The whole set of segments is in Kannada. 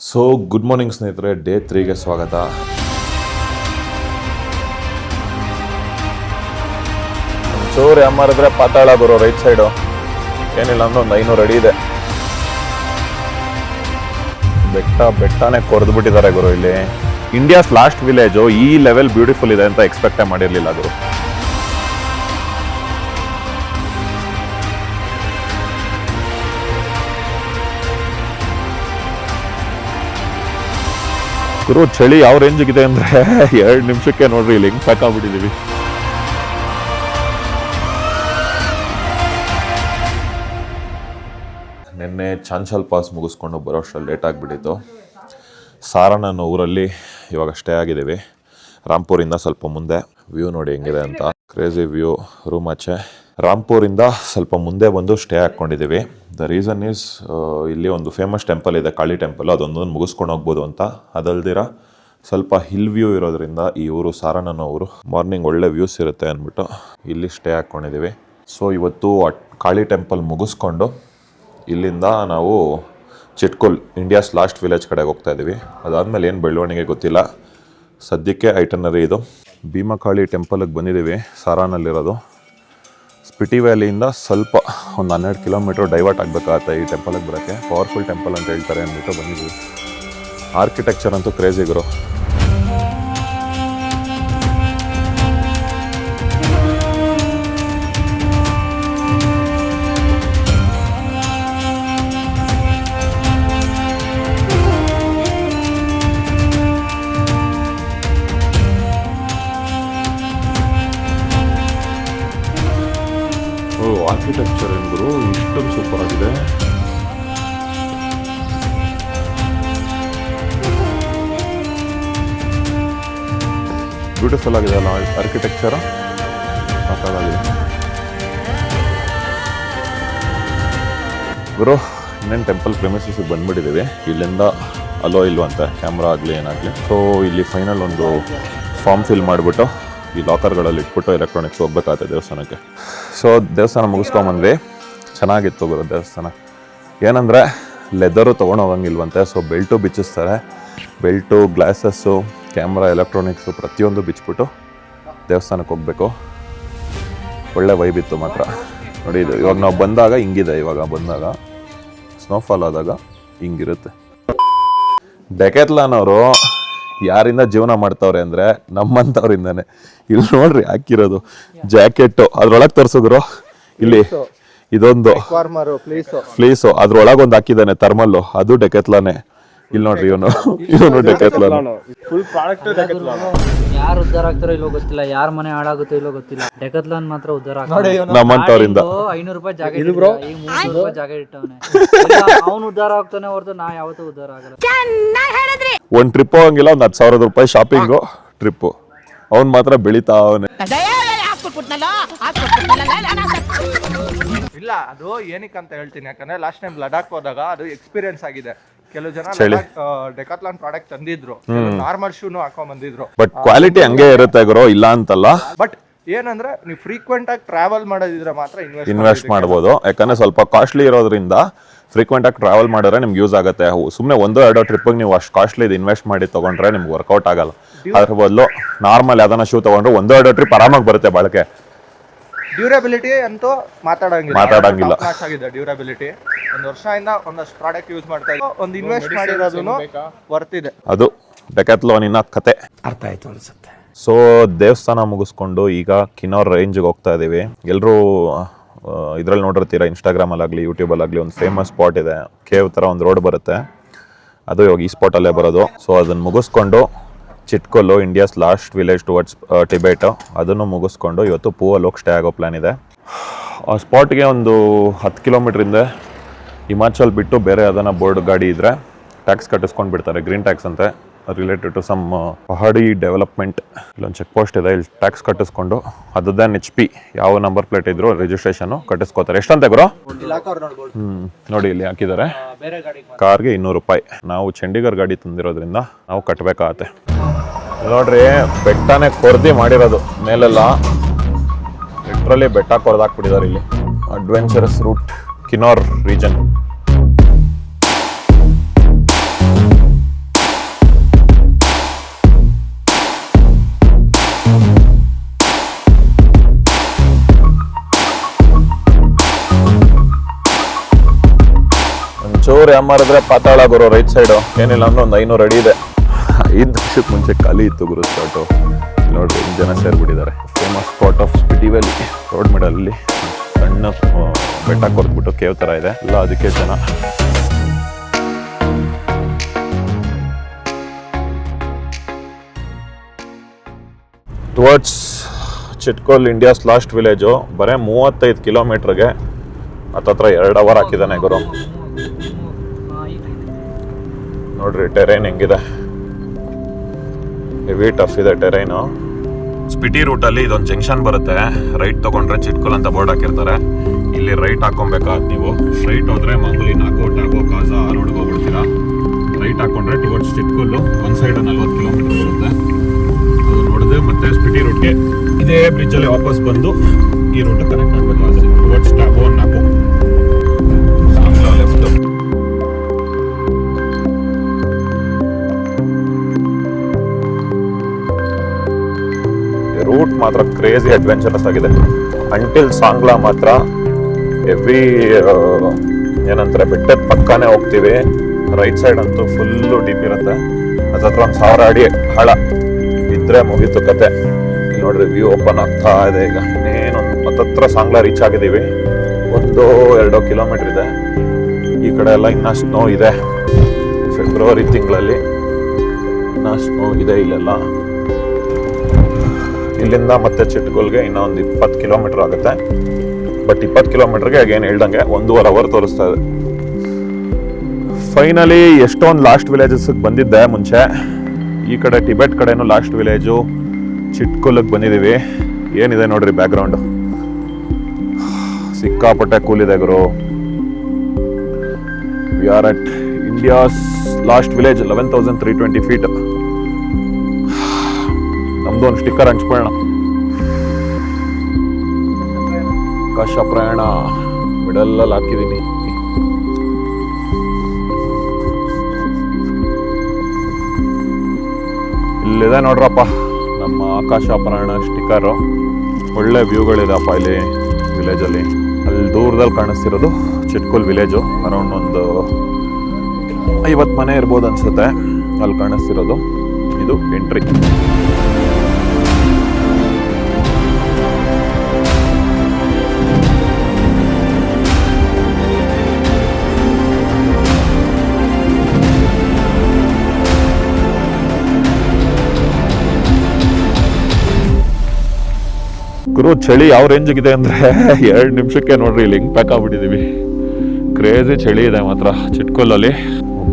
ಸೊ ಗುಡ್ ಮಾರ್ನಿಂಗ್ ಸ್ನೇಹಿತರೆ, ಡೇ 3ಗೆ ಸ್ವಾಗತ. ಚೂರು ಯಾಮಾರಿದ್ರೆ ಪಾತಾಳ ಬರೋ ರೈಟ್ ಸೈಡು, ಏನಿಲ್ಲ ಅಂದ್ರೆ ಒಂದು 500 ಅಡಿ ಇದೆ. ಬೆಟ್ಟನೇ ಕೊರೆದು ಬಿಟ್ಟಿದ್ದಾರೆ ಗುರು. ಇಲ್ಲಿ ಇಂಡಿಯಾಸ್ ಲಾಸ್ಟ್ ವಿಲೇಜು ಈ ಲೆವೆಲ್ ಬ್ಯೂಟಿಫುಲ್ ಇದೆ ಅಂತ ಎಕ್ಸ್ಪೆಕ್ಟೇ ಮಾಡಿರಲಿಲ್ಲ ಗುರು. ಗುರು ಚಳಿ ಯಾವ ರೇಂಜಿಗಿದೆ ಅಂದರೆ 2 ನಿಮಿಷಕ್ಕೆ ನೋಡ್ರಿ ಇಲ್ಲಿ ಹೆಂಗೆ ಸಾಕಾಗ್ಬಿಟ್ಟಿದ್ದೀವಿ. ನಿನ್ನೆ ಚಾಂಚಲ್ ಪಾಸ್ ಮುಗಿಸ್ಕೊಂಡು ಬರೋಷ್ಟರಲ್ಲಿ ಲೇಟ್ ಆಗಿಬಿಟ್ಟಿತ್ತು. ಸಾರನ್ ಅನ್ನೋ ಊರಲ್ಲಿ ಇವಾಗ ಸ್ಟೇ ಆಗಿದ್ದೀವಿ. ರಾಂಪುರಿಂದ ಸ್ವಲ್ಪ ಮುಂದೆ. ವ್ಯೂ ನೋಡಿ ಹೆಂಗಿದೆ ಅಂತ, ಕ್ರೇಜಿ ವ್ಯೂ. ರೂಮ್ ಆಚೆ ರಾಂಪುರಿಂದ ಸ್ವಲ್ಪ ಮುಂದೆ ಬಂದು ಸ್ಟೇ ಹಾಕ್ಕೊಂಡಿದ್ದೀವಿ. ದ ರೀಸನ್ ಈಸ್ ಇಲ್ಲಿ ಒಂದು ಫೇಮಸ್ ಟೆಂಪಲ್ ಇದೆ, ಕಾಳಿ ಟೆಂಪಲ್. ಅದೊಂದೊಂದು ಮುಗಿಸ್ಕೊಂಡು ಹೋಗ್ಬೋದು ಅಂತ. ಅದಲ್ದಿರ ಸ್ವಲ್ಪ ಹಿಲ್ ವ್ಯೂ ಇರೋದ್ರಿಂದ ಈ ಊರು ಸಾರನ್ ಅನ್ನೋ ಊರು ಮಾರ್ನಿಂಗ್ ಒಳ್ಳೆ ವ್ಯೂಸ್ ಇರುತ್ತೆ ಅಂದ್ಬಿಟ್ಟು ಇಲ್ಲಿ ಸ್ಟೇ ಹಾಕ್ಕೊಂಡಿದ್ದೀವಿ. ಸೊ ಇವತ್ತು ಕಾಳಿ ಟೆಂಪಲ್ ಮುಗಿಸ್ಕೊಂಡು ಇಲ್ಲಿಂದ ನಾವು ಚಿಟ್ಕುಲ್, ಇಂಡಿಯಾಸ್ ಲಾಸ್ಟ್ ವಿಲೇಜ್ ಕಡೆಗೆ ಹೋಗ್ತಾ ಇದ್ದೀವಿ. ಅದಾದಮೇಲೆ ಏನು ಬೆಳವಣಿಗೆ ಗೊತ್ತಿಲ್ಲ. ಸದ್ಯಕ್ಕೆ ಐಟನರಿ ಇದು. ಭೀಮಕಾಳಿ ಟೆಂಪಲ್ಗೆ ಬಂದಿದ್ದೀವಿ, ಸಾರಾನಲ್ಲಿರೋದು. ಸ್ಪಿಟಿ ವ್ಯಾಲಿಯಿಂದ ಸ್ವಲ್ಪ ಒಂದು 12 ಕಿಲೋಮೀಟ್ರ್ ಡೈವರ್ಟ್ ಆಗಬೇಕಾಗತ್ತೆ ಈ ಟೆಂಪಲ್ಗೆ ಬರೋಕ್ಕೆ. ಪವರ್ಫುಲ್ ಟೆಂಪಲ್ ಅಂತ ಹೇಳ್ತಾರೆ ಅಂದ್ಬಿಟ್ಟು ಬಂದಿದ್ದೀವಿ. ಆರ್ಕಿಟೆಕ್ಚರ್ ಅಂತೂ ಕ್ರೇಜಿ ಗುರು. ಆರ್ಕಿಟೆಕ್ಚರ್ ಏನು ಗುರು, ಇಷ್ಟೊಂದು ಸೂಪರ್ ಆಗಿದೆ. ಬ್ಯೂಟಿಫುಲ್ ಆಗಿದೆ ಅಲ್ಲ ಆರ್ಕಿಟೆಕ್ಚರ್, ಸಾಕಾಗಿದೆ ಗುರು. ಇನ್ನೇನು ಟೆಂಪಲ್ ಪ್ರೆಮಿಸಸ್ಗೆ ಬಂದ್ಬಿಟ್ಟಿದ್ದೀವಿ. ಇಲ್ಲಿಂದ ಅಲೋ ಇಲ್ವಂತೆ ಕ್ಯಾಮ್ರಾ ಆಗಲಿ ಏನಾಗಲಿ. ಸೊ ಇಲ್ಲಿ ಫೈನಲ್ ಒಂದು ಫಾರ್ಮ್ ಫಿಲ್ ಮಾಡಿಬಿಟ್ಟು ಈ ಲಾಕರ್ಗಳಲ್ಲಿ ಇಟ್ಬಿಟ್ಟು ಎಲೆಕ್ಟ್ರಾನಿಕ್ಸ್ ಹೋಗ್ಬೇಕಾಗುತ್ತೆ ದೇವಸ್ಥಾನಕ್ಕೆ. ಸೊ ದೇವಸ್ಥಾನ ಮುಗಿಸ್ಕೊಂಬಂದ್ವಿ. ಚೆನ್ನಾಗಿತ್ತು ಗುರು ದೇವಸ್ಥಾನ. ಏನಂದರೆ ಲೆದರು ತೊಗೊಂಡೋಗಂಗಿಲ್ವಂತೆ. ಸೊ ಬೆಲ್ಟು ಬಿಚ್ಚಿಸ್ತಾರೆ. ಬೆಲ್ಟು, ಗ್ಲಾಸಸ್ಸು, ಕ್ಯಾಮ್ರಾ, ಎಲೆಕ್ಟ್ರಾನಿಕ್ಸು ಪ್ರತಿಯೊಂದು ಬಿಚ್ಚಿಬಿಟ್ಟು ದೇವಸ್ಥಾನಕ್ಕೆ ಹೋಗಬೇಕು. ಒಳ್ಳೆ ವೈಬ್ ಇತ್ತು ಮಾತ್ರ. ನೋಡಿ ಇದು ಇವಾಗ ನಾವು ಬಂದಾಗ ಹಿಂಗಿದೆ, ಇವಾಗ ಬಂದಾಗ ಸ್ನೋಫಾಲ್ ಆದಾಗ ಹಿಂಗಿರುತ್ತೆ. ಡೆಕೆತ್ಲಾನ್ ಅವರು ಯಾರಿಂದ ಜೀವನ ಮಾಡ್ತಾವ್ರೆ ಅಂದರೆ ನಮ್ಮಂಥವ್ರಿಂದಾನೆ. ಇಲ್ಲಿ ನೋಡ್ರಿ ಹಾಕಿರೋದು ಜಾಕೆಟ್ಟು, ಅದ್ರೊಳಗೆ ತರಿಸಿದ್ರು. ಇಲ್ಲಿ ಇದೊಂದು ಫ್ಲೀಸು, ಅದ್ರೊಳಗೆ ಒಂದು ಹಾಕಿದ್ದಾನೆ ಥರ್ಮಲ್ಲು, ಅದು ಡೆಕೆತ್ಲಾನೆ. ಇಲ್ಲಿ ನೋಡ್ರಿ ಇವನು ಡೆಕೆತ್ಲಾನ್. ಯಾರು ಉದ್ಧಾರ ಆಗ್ತಾರೋ ಇಲ್ಲೋ ಗೊತ್ತಿಲ್ಲ, ಯಾರ ಮನೆ ಹಾಳಾಗುತ್ತೋ ಇಲ್ಲೋ ಗೊತ್ತಿಲ್ಲ. ಡೆಕೆತ್ಲಾನ್ ಮಾತ್ರ ಉದ್ಧಾರ ಆಗ್ತಾನೆ. ನಮ್ಮಂಥವ್ರಿಂದ 500 ರೂಪಾಯಿ ಜಾಗ, ಈಗ 300 ರೂಪಾಯಿ ಜಾಗ ಇಟ್ಟವನೆ. ಅವನು ಉದ್ಧಾರ ಆಗ್ತಾನೆ ಹೊರತು ನಾ ಯಾವತ್ತೂ ಉದ್ಧಾರ ಆಗಲ್ಲ. ಒಂದು ಟ್ರಿಪ್ ಹೋಗಂಗಿಲ್ಲ, ಒಂದು 10,000 ರೂಪಾಯಿ ಶಾಪಿಂಗು ಟ್ರಿಪ್ಪು. ಅವ್ನು ಮಾತ್ರ ಬೆಳಿತಾ ಅವನೇ. ಇಲ್ಲ, ಅದು ಏನಕ್ಕೆ ಅಂತ ಹೇಳ್ತೀನಿ, ಯಾಕಂದ್ರೆ ಲಾಸ್ಟ್ ಟೈಮ್ ಲಡಾಖ್ ಹೋದಾಗ ಅದು ಎಕ್ಸ್ಪೀರಿಯನ್ಸ್ ಆಗಿದೆ. ಕೆಲವು ಜನ ಡೆಕಾಥ್ಲಾನ್ ಪ್ರಾಡಕ್ಟ್ ತಂದಿದ್ರು, ನಾರ್ಮಲ್ ಶೂನು ಹಾಕೊಂಡ್ ಬಂದಿದ್ರು. ಬಟ್ ಕ್ವಾಲಿಟಿ ಹಂಗೆ ಇರುತ್ತೆ ಗುರು, ಇಲ್ಲ ಅಂತಲ್ಲ. ಬಟ್ ಏನಂದ್ರೆ ನೀವು ಫ್ರೀಕ್ವೆಂಟ್ ಆಗಿ ಟ್ರಾವೆಲ್ ಮಾಡೋದಿದ್ರೆ ಮಾತ್ರ ಇನ್ವೆಸ್ಟ್ ಮಾಡ್ಬೋದು. ಯಾಕಂದ್ರೆ ಸ್ವಲ್ಪ ಕಾಸ್ಟ್ಲಿ ಇರೋದ್ರಿಂದ ಫ್ರೀಕ್ವೆಂಟ್ ಆಗಿ ಟ್ರಾವೆಲ್ ಮಾಡಿದ್ರೆ ನಿಮ್ಗೆ ಯೂಸ್ ಆಗುತ್ತೆ. ಸುಮ್ಮನೆ 1-2 ಟ್ರಿಪ್ಗೆ ನೀವು ಅಷ್ಟು ಕಾಸ್ಟ್ಲಿ ಇದು ಇನ್ವೆಸ್ಟ್ ಮಾಡಿ ತೊಗೊಂಡ್ರೆ ನಿಮ್ಗೆ ವರ್ಕೌಟ್ ಆಗಲ್ಲ. ಅದ್ರ ಬದಲು ನಾರ್ಮಲ್ ಯಾವ್ದಾನ ಶೂ ತೊಗೊಂಡ್ರೆ 1-2 ಟ್ರಿಪ್ ಆರಾಮಾಗಿ ಬರುತ್ತೆ ಬಾಳಕೆ. ಡ್ಯೂರಬಿಲಿಟಿ ಅಂತೂ ಮಾತಾಡಂಗಿಲ್ಲ. ಡ್ಯೂರಬಿಲಿಟಿ 1 ವರ್ಷದಿಂದ ಒಂದಷ್ಟು ಪ್ರಾಡಕ್ಟ್ ಯೂಸ್ ಮಾಡ್ತಾ ಇದ್ದೀವಿ. ಒಂದು ಇನ್ವೆಸ್ಟ್ ಮಾಡಿರೋದನ್ನು ವರ್ತ್ ಇದೆ. ಅದು ಡೆಕಾಥ್ಲಾನಿನ ಕತೆ ಅರ್ಥ ಆಯ್ತು ಅನ್ಸುತ್ತೆ. ಸೊ ದೇವಸ್ಥಾನ ಮುಗಿಸ್ಕೊಂಡು ಈಗ ಕಿನ್ನೌರ್ ರೇಂಜ್ಗೆ ಹೋಗ್ತಾ ಇದ್ದೀವಿ. ಎಲ್ಲರೂ ಇದ್ರಲ್ಲಿ ನೋಡಿರ್ತೀರ, ಇನ್ಸ್ಟಾಗ್ರಾಮಲ್ಲಾಗಲಿ ಯೂಟ್ಯೂಬಲ್ಲಾಗಲಿ ಒಂದು ಫೇಮಸ್ ಸ್ಪಾಟ್ ಇದೆ. ಕೇವ್ ಥರ ಒಂದು ರೋಡ್ ಬರುತ್ತೆ, ಅದು ಇವಾಗ ಈ ಸ್ಪಾಟಲ್ಲೇ ಬರೋದು. ಸೊ ಅದನ್ನು ಮುಗಿಸ್ಕೊಂಡು Chitkul, India's last village towards Tibet, ಅದನ್ನು ಮುಗಿಸ್ಕೊಂಡು ಇವತ್ತು ಪೂವಲ್ಲಿ ಹೋಗಿ ಸ್ಟೇ ಆಗೋ ಪ್ಲ್ಯಾನ್ ಇದೆ. ಆ ಸ್ಪಾಟ್ಗೆ ಒಂದು 10 ಕಿಲೋಮೀಟ್ರಿಂದ ಹಿಮಾಚಲ್ ಬಿಟ್ಟು ಬೇರೆ ಯಾವ್ದಾನ ಬೋರ್ಡ್ ಗಾಡಿ ಇದ್ದರೆ ಟ್ಯಾಕ್ಸ್ ಕಟ್ಟಿಸ್ಕೊಂಡು ಬಿಡ್ತಾರೆ, ಗ್ರೀನ್ ಟ್ಯಾಕ್ಸ್ ಅಂತೆ, ರಿಲೇಟೆಡ್ ಟು ಸಮ್ ಪಹಾಡಿ ಡೆವಲಪ್ಮೆಂಟ್. ಇಲ್ಲೊಂದು ಚೆಕ್ ಪೋಸ್ಟ್ ಇದೆ, ಇಲ್ಲಿ ಟ್ಯಾಕ್ಸ್ ಕಟ್ಟಿಸ್ಕೊಂಡು ಅದದ HP ಯಾವ ನಂಬರ್ ಪ್ಲೇಟ್ ಇದ್ರು ರಿಜಿಸ್ಟ್ರೇಷನ್ ಕಟ್ಟಿಸ್ಕೋತಾರೆ. ಎಷ್ಟಂತೆ ಗುರು? ನೋಡಿ ಇಲ್ಲಿ ಹಾಕಿದ್ದಾರೆ. ಕಾರ್ಗೆ 200 ರೂಪಾಯಿ. ನಾವು ಚಂಡೀಗಢ ಗಾಡಿ ತಂದಿರೋದ್ರಿಂದ ನಾವು ಕಟ್ಟಬೇಕಾಗತ್ತೆ. ನೋಡ್ರಿ ಬೆಟ್ಟನೇ ಕೊರ್ದಿ ಮಾಡಿರೋದು ಮೇಲೆಲ್ಲ, ಲಿಟ್ರಲಿ ಬೆಟ್ಟ ಕೊರ್ದಾಕ್ಬಿಟ್ಟಿದ್ದಾರೆ ಇಲ್ಲಿ. Adventurous route Kinnaur region. ದೇವ್ರು ಯಾಮಾರಿದ್ರೆ ಪಾತಾಳ ಗುರು ರೈಟ್ ಸೈಡು, ಏನಿಲ್ಲ ಅಂದ್ರೆ ಒಂದು 500 ಅಡಿ ಇದೆ. 5 ವರ್ಷಕ್ಕೆ ಮುಂಚೆ ಖಾಲಿ ಇತ್ತು ಗುರು ಸ್ಪಾಟು. ನೋಡ್ರಿ ಜನ ಸೇರ್ಬಿಟ್ಟಿದ್ದಾರೆ. Famous spot of Spiti valley, road ಮಿಡಲ್ಲಿ ಸಣ್ಣ ಬೆಟ್ಟ ಕೊರ್ದ್ಬಿಟ್ಟು ಕೇವ್ ಥರ ಇದೆ ಎಲ್ಲ, ಅದಕ್ಕೆ ಜನ. Towards Chitkul, India's last village. ಬರೀ 35 ಕಿಲೋಮೀಟ್ರಿಗೆ ಹತ್ತತ್ರ 2 ಅವರ್ ಹಾಕಿದ್ದಾನೆ ಗುರು. ನೋಡ್ರಿ ಟೆರೈನ್ ಹೆಂಗಿದೆ, ಹೆವಿ ಟಫ್ ಇದೆ ಟೆರೈನು. ಸ್ಪಿಟಿ ರೂಟಲ್ಲಿ ಇದೊಂದು ಜಂಕ್ಷನ್ ಬರುತ್ತೆ, ರೈಟ್ ತಗೊಂಡ್ರೆ ಚಿಟ್ಕೋಲ್ ಅಂತ ಬೋರ್ಡ್ ಹಾಕಿರ್ತಾರೆ. ಇಲ್ಲಿ ರೈಟ್ ಹಾಕೊಬೇಕಾದ್ ನೀವು. ಸ್ಟ್ರೈಟ್ ಹೋದ್ರೆ ಮಾಮೂಲಿ ನಾಕೋಟ್ ಆಗೋ ಕಾಜಾ ಆ ರೋಡ್ಗೆ ಹೋಗ್ಬಿಡ್ತೀರಾ. ರೈಟ್ ಹಾಕೊಂಡ್ರೆ ಟುವರ್ಡ್ಸ್ ಚಿಟ್ಕೋಲು ಒಂದು ಸೈಡ್ 40 ಕಿಲೋಮೀಟರ್ ಬರುತ್ತೆ. ಅದು ನೋಡಿದ್ರೆ ಮತ್ತೆ ಸ್ಪಿಟಿ ರೂಟ್ಗೆ ಇದೇ ಬ್ರಿಡ್ಜಲ್ಲಿ ವಾಪಸ್ ಬಂದು ಈ ರೂಟ್ ಕನೆಕ್ಟ್ ಆಗಬೇಕು. ಅದು ಟುವರ್ಡ್ಸ್ ಟಾಪೋ ನಾಪೋ ಸಾಂಗ್ಲಾ ಲೆಫ್ಟ್. ರೂಟ್ ಮಾತ್ರ ಕ್ರೇಜಿ ಅಡ್ವೆಂಚರಸ್ ಆಗಿದೆ. ಅಂಟಿಲ್ ಸಾಂಗ್ಲಾ ಮಾತ್ರ ಹೆವಿ ಏನಂತಾರೆ, ಬೆಟ್ಟದ ಪಕ್ಕನೇ ಹೋಗ್ತೀವಿ. ರೈಟ್ ಸೈಡ್ ಅಂತೂ ಫುಲ್ಲು ಡೀಪ್ ಇರುತ್ತೆ. ಅದತ್ರ 1000 ಅಡಿ ಆಳ ಇದ್ರೆ ಮುಗೀತು ಕತೆ. ಇಲ್ಲಿ ನೋಡ್ರಿ ವ್ಯೂ ಓಪನ್ ಆಗ್ತಾ ಇದೆ. ಈಗ ಇನ್ನೇನೊಂದು ಹತ್ತತ್ರ ಸಾಂಗ್ಲಾ ರೀಚ್ ಆಗಿದ್ದೀವಿ. 1-2 ಕಿಲೋಮೀಟರ್ ಇದೆ. ಈ ಕಡೆ ಎಲ್ಲ ಇನ್ನೂ ಸ್ನೋ ಇದೆ. ಫೆಬ್ರವರಿ ತಿಂಗಳಲ್ಲಿ ಇನ್ನೂ ಸ್ನೋ ಇದೆ ಇಲ್ಲೆಲ್ಲ. ಇಲ್ಲಿಂದ ಮತ್ತೆ ಚಿಟ್ಕೋಲ್ಗೆ ಇನ್ನೂ ಒಂದು 20 ಕಿಲೋಮೀಟರ್ ಆಗುತ್ತೆ. ಬಟ್ 20 ಕಿಲೋಮೀಟರ್ಗೆ ಏನು ಹೇಳ್ದಂಗೆ 1.5 ಅವರ್ ತೋರಿಸ್ತಾ ಇದೆ. ಫೈನಲಿ ಎಷ್ಟೊಂದು ಲಾಸ್ಟ್ ವಿಲೇಜಸ್ಗೆ ಬಂದಿದ್ದೆ ಮುಂಚೆ. ಈ ಕಡೆ ಟಿಬೆಟ್ ಕಡೆನೂ ಲಾಸ್ಟ್ ವಿಲೇಜು, ಚಿಟ್ಕೋಲ್ಗೆ ಬಂದಿದ್ದೀವಿ. ಏನಿದೆ ನೋಡ್ರಿ ಬ್ಯಾಕ್ಗ್ರೌಂಡು, ಸಿಕ್ಕಾಪಟ್ಟೆ ಕೂಲ್ ಇದೆ ಗುರು. We are at India's last village, 11,320 feet. ನಮ್ದು ಒಂದು ಸ್ಟಿಕ್ಕರ್ ಹಂಚ್ಕೊಳ್ಳೋಣ. ಆಕಾಶ ಪ್ರಯಾಣ ಮಿಡಲಲ್ಲಿ ಹಾಕಿದ್ದೀನಿ. ಇಲ್ಲಿದೆ ನೋಡ್ರಪ್ಪ ನಮ್ಮ ಆಕಾಶ ಪ್ರಯಾಣ ಸ್ಟಿಕ್ಕರು. ಒಳ್ಳೆ ವ್ಯೂಗಳಿದೆಪ್ಪ ಇಲ್ಲಿ ವಿಲೇಜಲ್ಲಿ. ಅಲ್ಲಿ ದೂರದಲ್ಲಿ ಕಾಣಿಸ್ತಿರೋದು ಚಿಟ್ಕೋಲ್ ವಿಲೇಜು. ಅರೌಂಡ್ ಒಂದು 50 ಮನೆ ಇರ್ಬೋದು ಅನ್ಸುತ್ತೆ ಅಲ್ಲಿ ಕಾಣಿಸ್ತಿರೋದು. ಇದು ಎಂಟ್ರಿ. ಗುರು ಚಳಿ ಯಾವ ರೇಂಜಿಗಿದೆ ಅಂದರೆ 2 ನಿಮಿಷಕ್ಕೆ ನೋಡ್ರಿ ಇಲ್ಲಿ ಹಿಂಗೆ ಪ್ಯಾಕ್ ಆಗ್ಬಿಟ್ಟಿದ್ದೀವಿ. ಕ್ರೇಜಿ ಚಳಿ ಇದೆ ಮಾತ್ರ ಚಿಟ್ಕೋಲಲ್ಲಿ.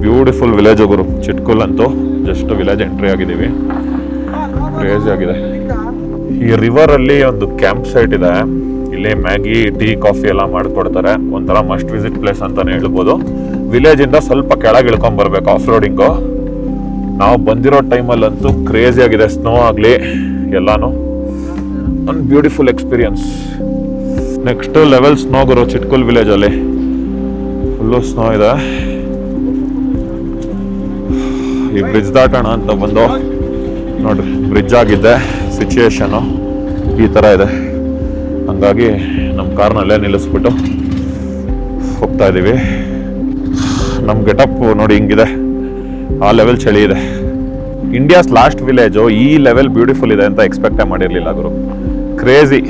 ಬ್ಯೂಟಿಫುಲ್ ವಿಲೇಜ್ ಗುರು ಚಿಟ್ಕೋಲ್ ಅಂತೂ. ಜಸ್ಟ್ ವಿಲೇಜ್ ಎಂಟ್ರಿ ಆಗಿದ್ದೀವಿ. ಕ್ರೇಜಿ ಆಗಿದೆ. ಈ ರಿವರಲ್ಲಿ ಒಂದು ಕ್ಯಾಂಪ್ ಸೈಟ್ ಇದೆ. ಇಲ್ಲಿ ಮ್ಯಾಗಿ, ಟೀ, ಕಾಫಿ ಎಲ್ಲ ಮಾಡಿಕೊಡ್ತಾರೆ. ಒಂಥರ ಮಸ್ಟ್ ವಿಸಿಟ್ ಪ್ಲೇಸ್ ಅಂತಾನೆ ಹೇಳ್ಬೋದು. ವಿಲೇಜಿಂದ ಸ್ವಲ್ಪ ಕೆಳಗೆ ಇಳ್ಕೊಂಡ್ ಬರ್ಬೇಕು ಆಫ್ ರೋಡಿಂಗು. ನಾವು ಬಂದಿರೋ ಟೈಮಲ್ಲಂತೂ ಕ್ರೇಜಿ ಆಗಿದೆ. ಸ್ನೋ ಆಗಲಿ ಎಲ್ಲಾನು ಒಂದು beautiful experience. Next level snow ಗುರು ಚಿಟ್ಕೋಲ್ ವಿಲೇಜಲ್ಲಿ. ಫುಲ್ಲು ಸ್ನೋ ಇದೆ. ಈ ಬ್ರಿಡ್ಜ್ ದಾಟೋಣ ಅಂತ ಬಂದು ನೋಡ್ರಿ, ಬ್ರಿಡ್ಜ್ ಆಗಿದ್ದೆ. ಸಿಚುಯೇಷನು ಈ ಥರ ಇದೆ. ಹಂಗಾಗಿ ನಮ್ಮ ಕಾರ್ನಲ್ಲೇ ನಿಲ್ಲಿಸ್ಬಿಟ್ಟು ಹೋಗ್ತಾ ಇದ್ದೀವಿ. ನಮ್ಮ ಗೆಟಪ್ ನೋಡಿ ಹಿಂಗಿದೆ. ಆ ಲೆವೆಲ್ ಚಳಿ ಇದೆ. ಇಂಡಿಯಾಸ್ ಲಾಸ್ಟ್ ವಿಲೇಜು ಈ ಲೆವೆಲ್ ಬ್ಯೂಟಿಫುಲ್ ಇದೆ ಅಂತ ಎಕ್ಸ್ಪೆಕ್ಟೇ ಮಾಡಿರಲಿಲ್ಲ ಗುರು. ಕ್ರೇಜಿ.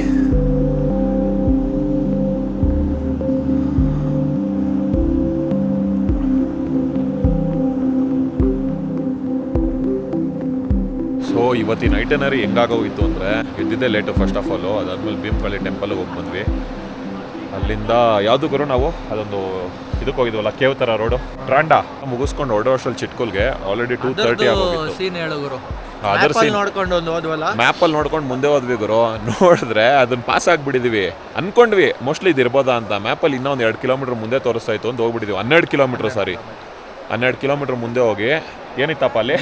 ಸೊ ಇವತ್ತಿನ ಐಟನರಿ ಹೆಂಗಾಗೋಗಿತ್ತು ಅಂದರೆ, ಎದ್ದಿದ್ದೆ ಲೇಟು ಫಸ್ಟ್ ಆಫ್ ಆಲು. ಅದಾದ್ಮೇಲೆ ಭೀಮಕಳಿ ಟೆಂಪಲ್ಗೆ ಹೋಗಿ ಬಂದ್ವಿ. ಅಲ್ಲಿಂದ ಯಾವುದು ಗುರು ನಾವು ಅದೊಂದು ಇದಕ್ಕೆ ಹೋಗಿದ್ವಲ್ಲ, ಕೇವ್ ಥರ ರೋಡು, ಟ್ರಾಂಡಾ ಮುಗಿಸ್ಕೊಂಡು ಹೊರಡೋ ಅಷ್ಟರಲ್ಲಿ ಚಿಟ್ಕೋಲ್ಗೆ ಆಲ್ರೆಡಿ 2:30 ಆಗೋಗಿತ್ತು. ಸೀನ್ ಹೇಳು ಗುರು. ಅದರ ಸೀನ್ ನೋಡ್ಕೊಂಡು ಒಂದು ಹೋದ್ವಲ್ಲ, ಮ್ಯಾಪಲ್ಲಿ ನೋಡ್ಕೊಂಡು ಮುಂದೆ ಹೋದ್ವಿ ಗುರು. ನೋಡಿದ್ರೆ ಅದನ್ನ ಪಾಸ್ ಆಗಿಬಿಟ್ಟಿದ್ವಿ. ಅನ್ಕೊಂಡ್ವಿ ಮೋಸ್ಟ್ಲಿ ಇದು ಇರ್ಬೋದಾ ಅಂತ. ಮ್ಯಾಪಲ್ಲಿ ಇನ್ನೂ ಒಂದು 2 ಕಿಲೋಮೀಟರ್ ಮುಂದೆ ತೋರಿಸ್ತಾ ಇತ್ತು ಅಂತ ಹೋಗ್ಬಿಟ್ಟಿದ್ವಿ. 12 ಕಿಲೋಮೀಟರ್ ಮುಂದೆ ಹೋಗಿ ಏನಿತ್ತಪ್ಪ ಅಲ್ಲಿ?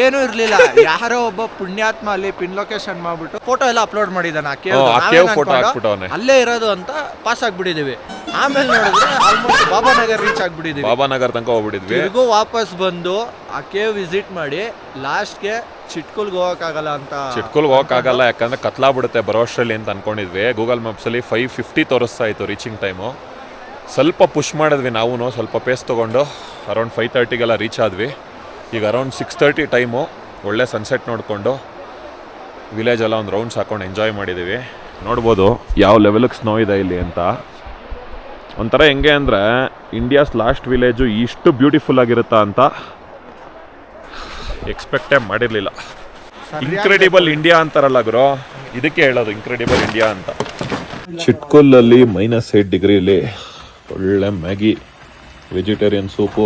ಏನು ಇರ್ಲಿಲ್ಲ. ಯಾರೋ ಒಬ್ಬ ಪುಣ್ಯಾತ್ಮ ಅಲ್ಲಿ ಪಿನ್ ಲೊಕೇಶನ್ ಮಾಡ್ಬಿಟ್ಟು ಫೋಟೋ ಎಲ್ಲ ಅಪ್ಲೋಡ್ ಮಾಡಿದಾನೆ. ಕೇವ್ ಫೋಟೋ ಹಾಕ್ಬಿಟ್ಟವನೆ. ಅಲ್ಲೇ ಇರೋದು ಅಂತ ಪಾಸ್ ಆಗ್ಬಿಟ್ಟಿದೀವಿ. ಆಮೇಲೆ ನೋಡಿದ್ರೆ ಆಲ್ಮೋಸ್ಟ್ ಬಾಬಾನಗರ್ ರೀಚ್ ಆಗ್ಬಿಟ್ಟಿದ್ವಿ. ಬಾಬಾನಗರ್ ತನಕ ಹೋಗ್ಬಿಟ್ಟಿದ್ವಿ. ತಿರ್ಗೂ ವಾಪಸ್ ಬಂದು ಆ ಕೇವ್ ವಿಸಿಟ್ ಮಾಡಿ ಲಾಸ್ಟ್ಗೆ ಚಿಟ್ಕೋಲ್ಗೆ ಹೋಗಕ್ಕಾಗಲ್ಲ ಯಾಕಂದ್ರೆ ಕತ್ಲಾಗ್ಬಿಡುತ್ತೆ ಬರೋ ಅಷ್ಟರಲ್ಲಿ ಅಂತ ಅನ್ಕೊಂಡಿದ್ವಿ. ಗೂಗಲ್ ಮ್ಯಾಪ್ಸಲ್ಲಿ 5:50 ತೋರಿಸ್ತಾ ಇತ್ತು ರೀಚಿಂಗ್ ಟೈಮು. ಸ್ವಲ್ಪ ಪುಷ್ ಮಾಡಿದ್ವಿ ನಾವು, ಸ್ವಲ್ಪ ಪೇಸ್ ತೊಗೊಂಡು ಅರೌಂಡ್ 5:30ಗೆಲ್ಲ ರೀಚ್ ಆದ್ವಿ. ಈಗ ಅರೌಂಡ್ 6:30 ಟೈಮು. ಒಳ್ಳೆ ಸನ್ಸೆಟ್ ನೋಡಿಕೊಂಡು ವಿಲೇಜ್ ಎಲ್ಲ ಒಂದು ರೌಂಡ್ಸ್ ಹಾಕೊಂಡು ಎಂಜಾಯ್ ಮಾಡಿದ್ದೀವಿ. ನೋಡ್ಬೋದು ಯಾವ ಲೆವೆಲಿಗೆ ಸ್ನೋ ಇದೆ ಇಲ್ಲಿ ಅಂತ. ಒಂಥರ ಹೆಂಗೆ ಅಂದರೆ ಇಂಡಿಯಾಸ್ ಲಾಸ್ಟ್ ವಿಲೇಜು ಇಷ್ಟು ಬ್ಯೂಟಿಫುಲ್ ಆಗಿರುತ್ತಾ ಅಂತ ಎಕ್ಸ್ಪೆಕ್ಟೇ ಮಾಡಿರಲಿಲ್ಲ. ಇನ್ಕ್ರೆಡಿಬಲ್ ಇಂಡಿಯಾ ಅಂತಾರಲ್ಲ ಗುರು, ಇದಕ್ಕೆ ಹೇಳೋದು ಇನ್ಕ್ರೆಡಿಬಲ್ ಇಂಡಿಯಾ ಅಂತ. ಚಿಟ್ಕುಲಲ್ಲಿ -8 ಡಿಗ್ರಿಲಿ ಒಳ್ಳೆ Maggi, vegetarian soup,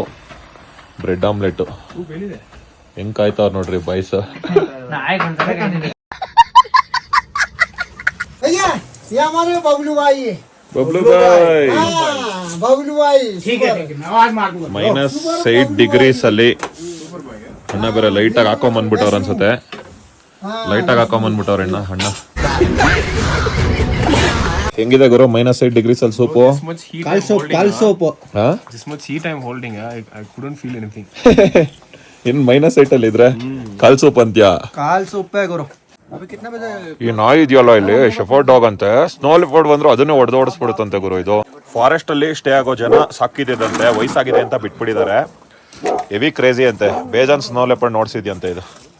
bread omelette ಹೆಂಗೆ ಕಾಯ್ತಾವ್ರು ನೋಡ್ರಿ ಬಾಯ್ಸ. ये हमारे बबलू भाई है। ಬಬ್ಲು ಬಾಯ್ बबलू भाई ठीक है -8 ಡಿಗ್ರೀಸ್ ಅಲ್ಲಿ ಅಣ್ಣ ಬೇರೆ ಲೈಟಾಗಿ ಹಾಕೊಂಬಂದ್ಬಿಟ್ಟವ್ರು ಅನ್ಸುತ್ತೆ. ಲೈಟಾಗಿ ಹಾಕೊಂಬಂದ್ಬಿಟ್ಟವ್ರ ಅಣ್ಣ. ಹೆಂಗಿದೆ ಗುರು -8 ಡಿಗ್ರೀಸ್ ಅಲ್ಲಿ ಸೂಪು? काल soap This much heat I'm holding, I couldn't feel anything. ಇನ್ -8 ಅಲ್ಲಿ ಇದ್ರೆ ಕಾಲ್ ಸೂಪ್ ಅಂತ್ಯಾ? ಕಾಲ್ ಸೂಪೇ ಗುರು. ಅಭಿ ಕಿತ್ನೆ ಬಜೆ ಈ ನಾಯಿ ಇದೆಯಲ್ಲ ಇಲ್ಲಿ ಶೆಫರ್ಡ್ ಡಾಗ್ ಅಂತೆ, ಸ್ನೋ ಲಿಪರ್ಡ್ ಬಂದ್ರು ಅದನ್ನೇ ಹೊಡೆದೋಡಿಸ್ಬಿಡುತ್ತಂತೆ ಗುರು. ಇದು ಫಾರೆಸ್ಟ್ ಅಲ್ಲಿ ಸ್ಟೇ ಆಗೋ ಜನ ಸಾಕಿದಂತೆ, ವಯಸ್ಸಾಗಿದೆ ಅಂತ ಬಿಟ್ಬಿಟ್ಟಿದ್ದಾರೆ. ಹೆವಿ ಕ್ರೇಜಿ ಅಂತೆ. ಬೇಜಾನ್ ಸ್ನೋ ಲೆಪರ್ಡ್ ನೋಡ್ಸಿದ್ಯಂತೆ ಇದು.